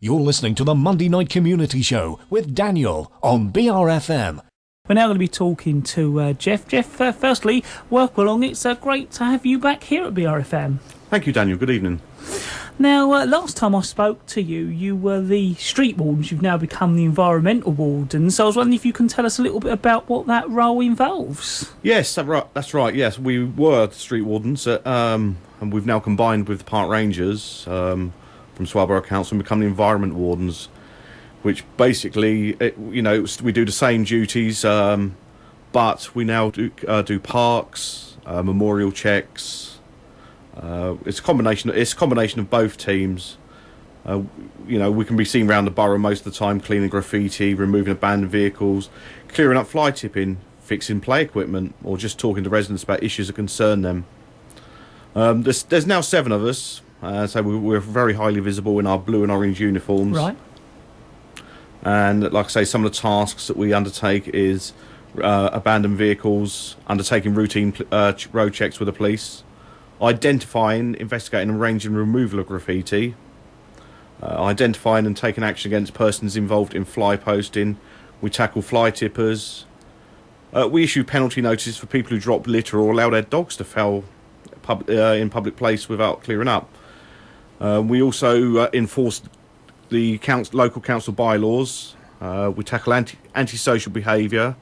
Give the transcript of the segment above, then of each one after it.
You're listening to the Monday Night Community Show with Daniel on BRFM. We're now going to be talking to Jeff. Jeff, firstly, welcome along. It's great to have you back here at BRFM. Thank you, Daniel. Good evening. Now, last time I spoke to you, you were the street wardens. You've now become the Environmental Wardens. So I was wondering if you can tell us a little bit about what that role involves. Yes, that's right. Yes, we were the street wardens, and we've now combined with the park rangers from Swell Council and become the Environment Wardens, which basically, we do the same duties, but we now do parks, memorial checks. It's a combination of both teams. We can be seen around the borough most of the time, cleaning graffiti, removing abandoned vehicles, clearing up fly tipping, fixing play equipment, or just talking to residents about issues that concern them. There's now 7 of us, so we're very highly visible in our blue and orange uniforms. Right. And like I say, some of the tasks that we undertake is abandoned vehicles, undertaking routine road checks with the police, identifying, investigating and arranging removal of graffiti, identifying and taking action against persons involved in fly posting. We tackle fly tippers. We issue penalty notices for people who drop litter or allow their dogs to foul in public place without clearing up. We also enforce the local council bylaws. We tackle antisocial behaviour.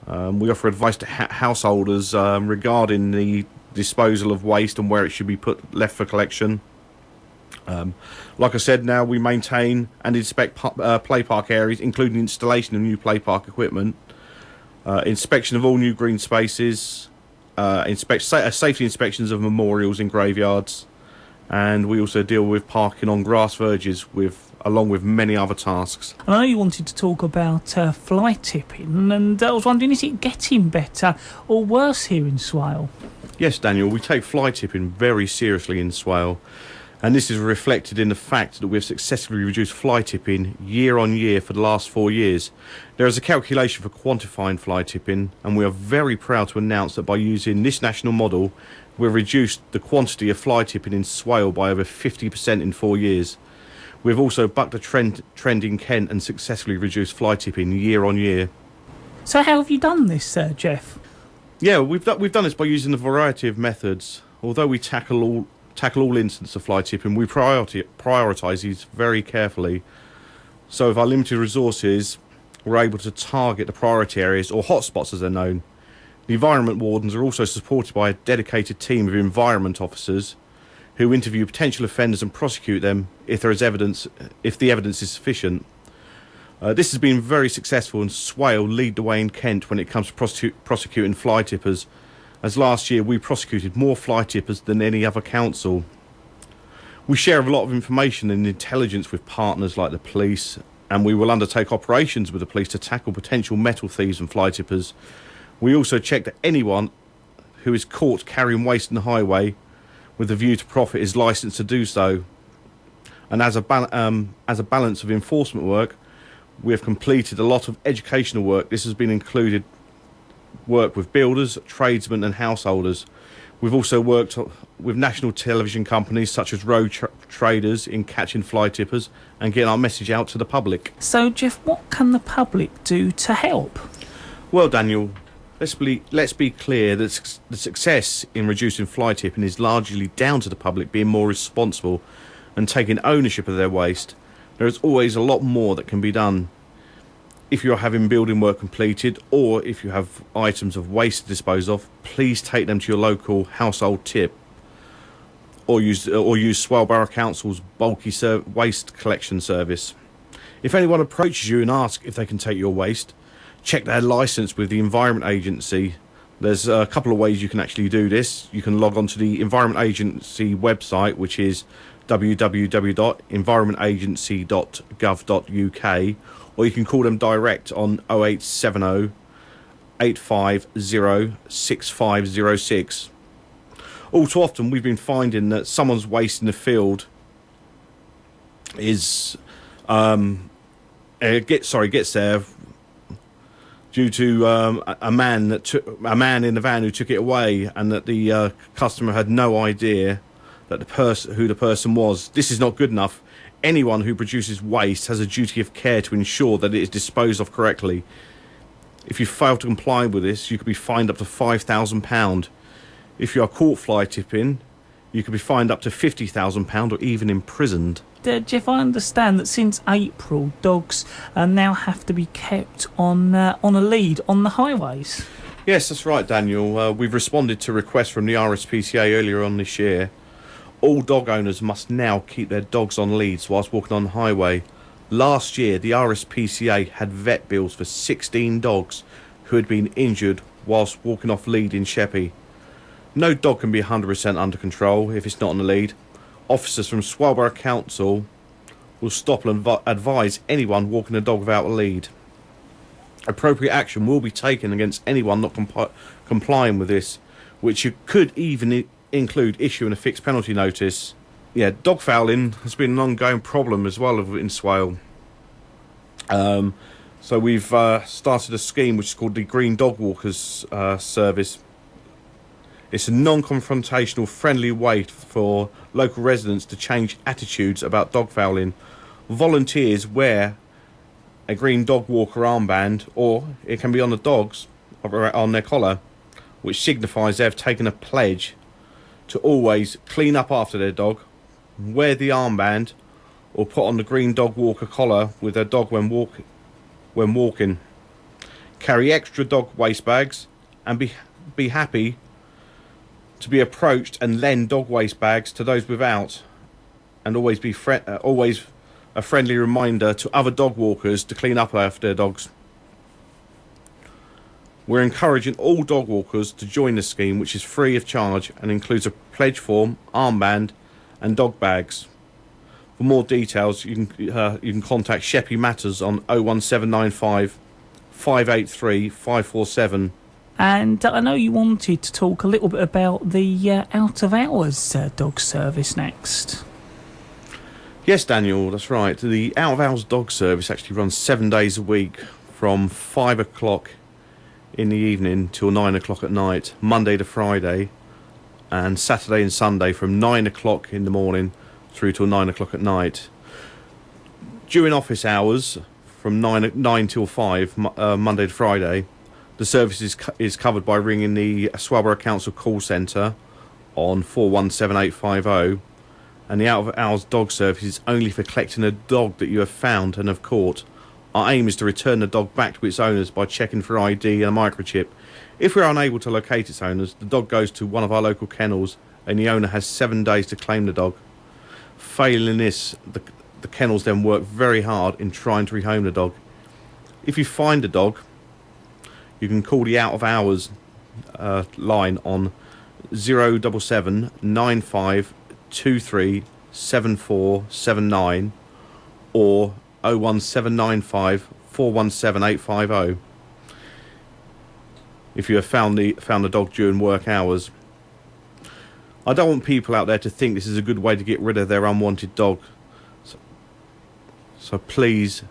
We offer advice to householders regarding the disposal of waste and where it should be left for collection. Like I said, now we maintain and inspect play park areas, including installation of new play park equipment, inspection of all new green spaces, safety inspections of memorials in graveyards, and we also deal with parking on grass verges along with many other tasks. And I know you wanted to talk about fly tipping, and I was wondering, is it getting better or worse here in Swale? Yes, Daniel, we take fly tipping very seriously in Swale, and this is reflected in the fact that we've successfully reduced fly tipping year on year for the last 4 years. There is a calculation for quantifying fly tipping, and we are very proud to announce that by using this national model, we've reduced the quantity of fly tipping in Swale by over 50% in 4 years. We've also bucked a trend in Kent and successfully reduced fly tipping year on year. So how have you done this, Jeff? Yeah, we've done this by using a variety of methods. Although we tackle all incidents of fly tipping, we prioritise these very carefully. So with our limited resources, we're able to target the priority areas, or hotspots as they're known. The Environment Wardens are also supported by a dedicated team of environment officers who interview potential offenders and prosecute them if the evidence is sufficient. This has been very successful, and Swale lead the way in Kent when it comes to prosecuting fly tippers, as last year we prosecuted more fly tippers than any other council. We share a lot of information and intelligence with partners like the police, and we will undertake operations with the police to tackle potential metal thieves and fly tippers. We also check that anyone who is caught carrying waste on the highway with a view to profit is licensed to do so. And as a balance of enforcement work, we have completed a lot of educational work. This has been included work with builders, tradesmen and householders. We've also worked with national television companies such as Road Traders in catching fly tippers and getting our message out to the public. So, Jeff, what can the public do to help? Well, Daniel, let's be clear that the success in reducing fly tipping is largely down to the public being more responsible and taking ownership of their waste. There is always a lot more that can be done. If you're having building work completed, or if you have items of waste to dispose of, please take them to your local household tip, or use Swale Borough Council's bulky waste collection service. If anyone approaches you and asks if they can take your waste, check their licence with the Environment Agency. There's a couple of ways you can actually do this. You can log on to the Environment Agency website, which is www.environmentagency.gov.uk, or you can call them direct on 0870 850 6506. All too often we've been finding that someone's waste in the field is gets there due to a man in the van who took it away, and that the customer had no idea that who the person was. This is not good enough. Anyone who produces waste has a duty of care to ensure that it is disposed of correctly. If you fail to comply with this, you could be fined up to £5,000. If you are caught fly tipping, you could be fined up to £50,000 or even imprisoned. Jeff, I understand that since April, dogs now have to be kept on a lead on the highways. Yes, that's right, Daniel. We've responded to requests from the RSPCA earlier on this year. All dog owners must now keep their dogs on leads whilst walking on the highway. Last year, the RSPCA had vet bills for 16 dogs who had been injured whilst walking off lead in Sheppey. No dog can be 100% under control if it's not on the lead. Officers from Swellborough Council will stop and advise anyone walking a dog without a lead. Appropriate action will be taken against anyone not complying with this, which could even include issuing a fixed penalty notice. Yeah, dog fouling has been an ongoing problem as well in Swale. So we've started a scheme which is called the Green Dog Walkers Service. It's a non-confrontational, friendly way for local residents to change attitudes about dog fouling. Volunteers wear a green dog walker armband, or it can be on the dogs, on their collar, which signifies they've taken a pledge to always clean up after their dog, wear the armband, or put on the green dog walker collar with their dog when walking. Carry extra dog waste bags, and be happy to be approached and lend dog waste bags to those without, and always be always a friendly reminder to other dog walkers to clean up after their dogs. We're encouraging all dog walkers to join the scheme, which is free of charge and includes a pledge form, armband and dog bags. For more details, you can contact Sheppey Matters on 01795 583 547. And I know you wanted to talk a little bit about the out-of-hours dog service next. Yes, Daniel, that's right. The out-of-hours dog service actually runs 7 days a week from 5 o'clock in the evening till 9 o'clock at night, Monday to Friday, and Saturday and Sunday from 9 o'clock in the morning through till 9 o'clock at night. During office hours, from 9 till 5, Monday to Friday, the service is covered by ringing the Swellborough Council call centre on 417850, and the out-of-hours dog service is only for collecting a dog that you have found and have caught. Our aim is to return the dog back to its owners by checking for ID and a microchip. If we are unable to locate its owners, the dog goes to one of our local kennels and the owner has 7 days to claim the dog. Failing this, the kennels then work very hard in trying to rehome the dog. If you find a dog, you can call the out-of-hours line on 077 95 23 7479 or 01795 417 850 if you have found the dog during work hours. I don't want people out there to think this is a good way to get rid of their unwanted dog. So please,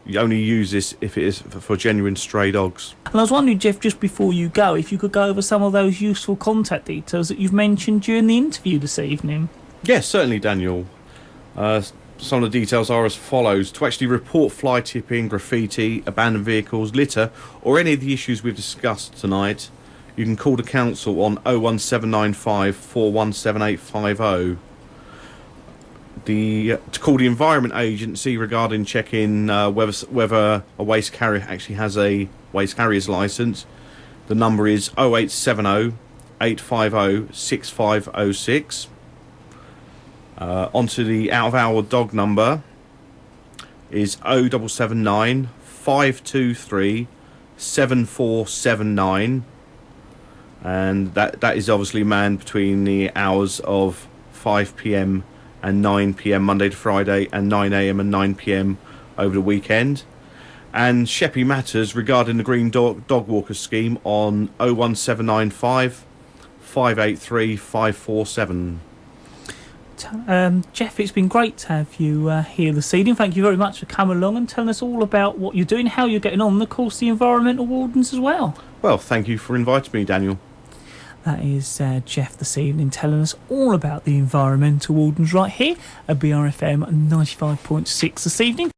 you only use this if it is for genuine stray dogs. And I was wondering, Jeff, just before you go, if you could go over some of those useful contact details that you've mentioned during the interview this evening. Yes, certainly, Daniel. Some of the details are as follows. To actually report fly tipping, graffiti, abandoned vehicles, litter, or any of the issues we've discussed tonight, you can call the council on 01795 417 850. To call the Environment Agency regarding checking whether a waste carrier actually has a waste carrier's licence. The number is 0870 850 6506. Onto the out-of-hour dog number is 0779 523 7479, and that is obviously manned between the hours of 5 p.m. and 9 p.m. Monday to Friday, and 9 a.m. and 9 p.m. over the weekend. And Sheppey Matters regarding the Green Dog Walker scheme on 01795 583 547. Jeff, it's been great to have you here this evening. Thank you very much for coming along and telling us all about what you're doing, how you're getting on, and of course the Environmental Wardens as well. Well, thank you for inviting me, Daniel. That is Jeff this evening telling us all about the Environmental Wardens right here at BRFM 95.6 this evening.